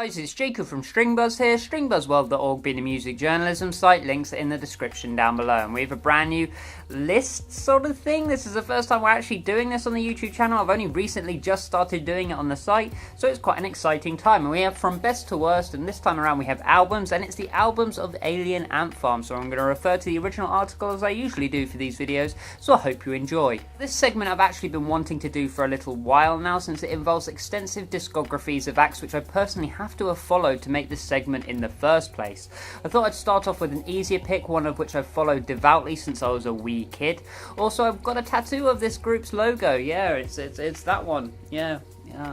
Guys, it's Jacob from StringBuzz here, stringbuzzworld.org being a music journalism site, links are in the description down below, and we have a brand new list sort of thing. This is the first time we're actually doing this on the YouTube channel. I've only recently just started doing it on the site, so it's quite an exciting time, and we have from best to worst, and this time around we have albums, and it's the albums of Alien Ant Farm, so I'm going to refer to the original article as I usually do for these videos, so I hope you enjoy. This segment I've actually been wanting to do for a little while now, since it involves extensive discographies of acts which I personally have to have followed to make this segment in the first place. I thought I'd start off with an easier pick, one of which I've followed devoutly since I was a wee kid. Also, I've got a tattoo of this group's logo. Yeah, it's that one. Yeah,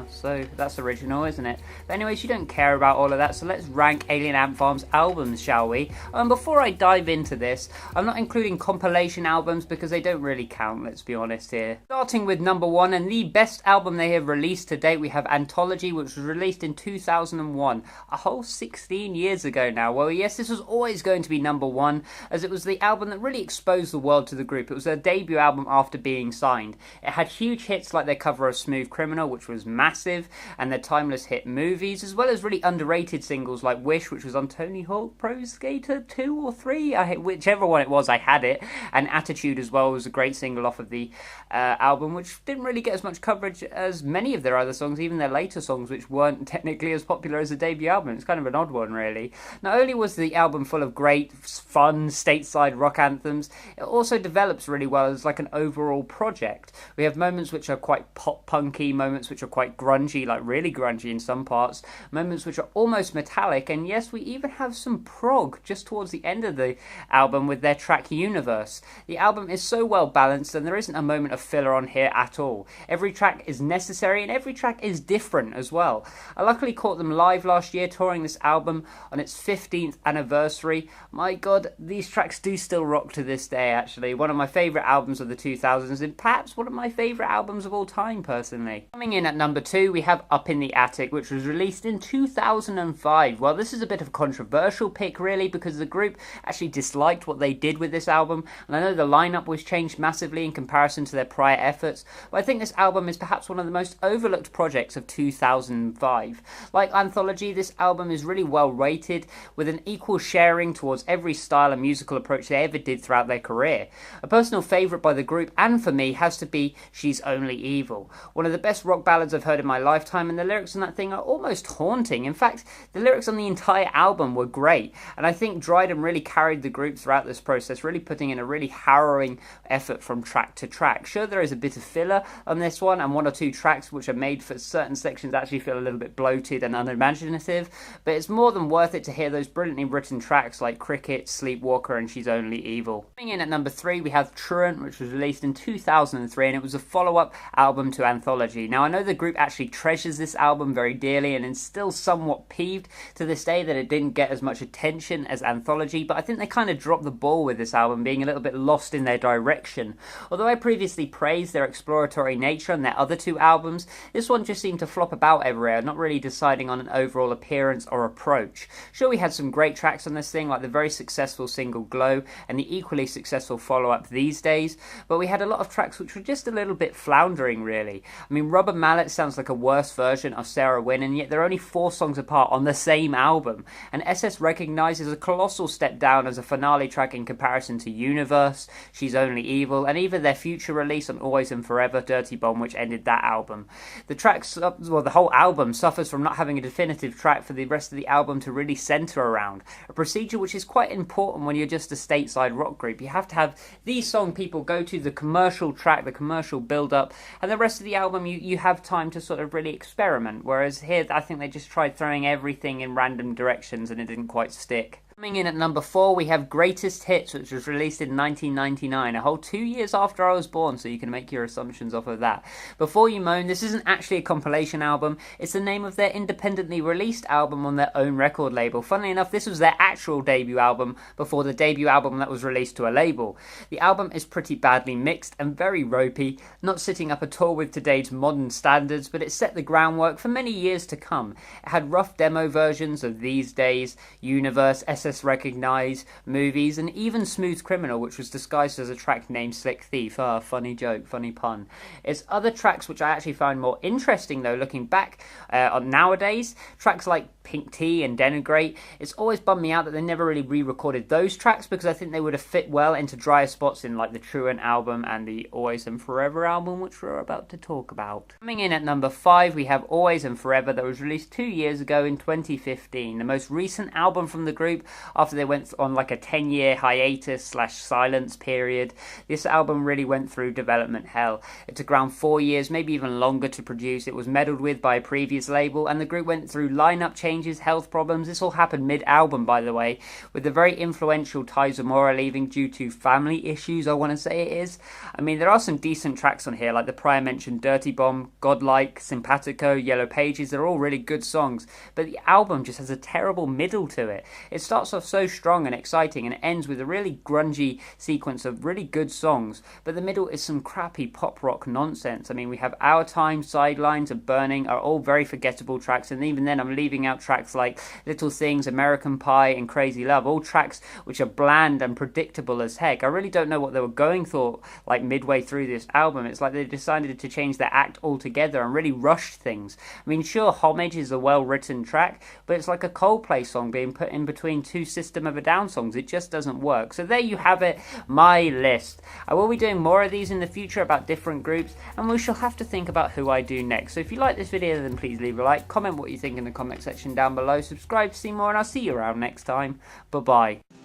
so that's original, isn't it? But anyways, you don't care about all of that, so let's rank Alien Ant Farm's albums, shall we? Before I dive into this, I'm not including compilation albums because they don't really count, let's be honest here. Starting with number 1, and the best album they have released to date, we have Anthology, which was released in 2001, a whole 16 years ago now. Well, yes, this was always going to be number 1, as it was the album that really exposed the world to the group. It was their debut album after being signed. It had huge hits like their cover of Smooth Criminal, which was massive, and their timeless hit Movies, as well as really underrated singles like Wish, which was on Tony Hawk Pro Skater 2 or 3, whichever one it was, I had it, and Attitude as well was a great single off of the album, which didn't really get as much coverage as many of their other songs, even their later songs, which weren't technically as popular as the debut album. It's kind of an odd one, really. Not only was the album full of great, fun, stateside rock anthems, it also develops really well as like an overall project. We have moments which are quite pop-punky, moments which are quite grungy, like really grungy in some parts, moments which are almost metallic, and yes, we even have some prog just towards the end of the album with their track Universe. The album is so well balanced, and there isn't a moment of filler on here at all. Every track is necessary, and every track is different as well. I luckily caught them live last year touring this album on its 15th anniversary. My god, these tracks do still rock to this day, actually. One of my favourite albums of the 2000s, and perhaps one of my favourite albums of all time, personally. Coming in at number 2, we have Up in the Attic, which was released in 2005. Well, this is a bit of a controversial pick, really, because the group actually disliked what they did with this album, and I know the lineup was changed massively in comparison to their prior efforts, but I think this album is perhaps one of the most overlooked projects of 2005. Like Anthology, this album is really well rated, with an equal sharing towards every style and musical approach they ever did throughout their career. A personal favourite by the group, and for me, has to be She's Only Evil, one of the best rock ballads I've heard in my lifetime, and the lyrics on that thing are almost haunting. In fact, the lyrics on the entire album were great, and I think Dryden really carried the group throughout this process, really putting in a really harrowing effort from track to track. Sure, there is a bit of filler on this one, and one or two tracks which are made for certain sections actually feel a little bit bloated and unimaginative, but it's more than worth it to hear those brilliantly written tracks like Cricket, Sleepwalker, and She's Only Evil. Coming in at number 3, we have TruANT, which was released in 2003, and it was a follow-up album to Anthology. Now, I know the group actually treasures this album very dearly, and is still somewhat peeved to this day that it didn't get as much attention as Anthology, but I think they kind of dropped the ball with this album, being a little bit lost in their direction. Although I previously praised their exploratory nature on their other 2 albums, this one just seemed to flop about everywhere, not really deciding on an overall appearance or approach. Sure, we had some great tracks on this thing, like the very successful single Glow, and the equally successful follow-up These Days, but we had a lot of tracks which were just a little bit floundering, really. I mean, Rubber Mallet sounds like a worse version of Sarah Wynn, and yet they're only 4 songs apart on the same album, and SS Recognizes a colossal step down as a finale track in comparison to Universe, She's Only Evil, and even their future release on Always and Forever, Dirty Bomb, which ended that album. The whole album suffers from not having a definitive track for the rest of the album to really centre around, a procedure which is quite important when you're just a stateside rock group. You have to have the song people go to, the commercial track, the commercial build-up, and the rest of the album you have time to sort of really experiment, whereas here I think they just tried throwing everything in random directions and it didn't quite stick. Coming in at number 4, we have Greatest Hits, which was released in 1999, a whole 2 years after I was born, so you can make your assumptions off of that. Before you moan, this isn't actually a compilation album, it's the name of their independently released album on their own record label. Funnily enough, this was their actual debut album before the debut album that was released to a label. The album is pretty badly mixed and very ropey, not sitting up at all with today's modern standards, but it set the groundwork for many years to come. It had rough demo versions of These Days, Universe, SS Recognize, Movies, and even Smooth Criminal, which was disguised as a track named Slick Thief. Funny joke, funny pun. It's other tracks which I actually find more interesting, though, looking back on nowadays. Tracks like Pink Tea and Denigrate. It's always bummed me out that they never really re-recorded those tracks, because I think they would have fit well into drier spots in like the TruANT album and the Always and Forever album, which we're about to talk about. Coming in at number 5, we have Always and Forever, that was released 2 years ago in 2015, the most recent album from the group after they went on like a 10-year hiatus / silence period. This album really went through development hell. It took around 4 years, maybe even longer, to produce. It was meddled with by a previous label, and the group went through lineup changes, health problems. This all happened mid-album, by the way, with the very influential Ty Zamora leaving due to family issues, I want to say it is. I mean, there are some decent tracks on here, like the prior mentioned Dirty Bomb, Godlike, Simpatico, Yellow Pages. They're all really good songs, but the album just has a terrible middle to it. It starts off so strong and exciting, and it ends with a really grungy sequence of really good songs, but the middle is some crappy pop rock nonsense. I mean, we have Our Time, Sidelines, and Burning are all very forgettable tracks, and even then I'm leaving out tracks like Little Things, American Pie, and Crazy Love, all tracks which are bland and predictable as heck. I really don't know what they were going for like midway through this album. It's like they decided to change their act altogether and really rushed things. I mean, sure, Homage is a well-written track, but it's like a Coldplay song being put in between two System of a Down songs. It just doesn't work. So there you have it, my list. I will be doing more of these in the future about different groups, and we shall have to think about who I do next. So if you like this video, then please leave a like, comment what you think in the comment section down below, subscribe to see more, and I'll see you around next time. Bye bye.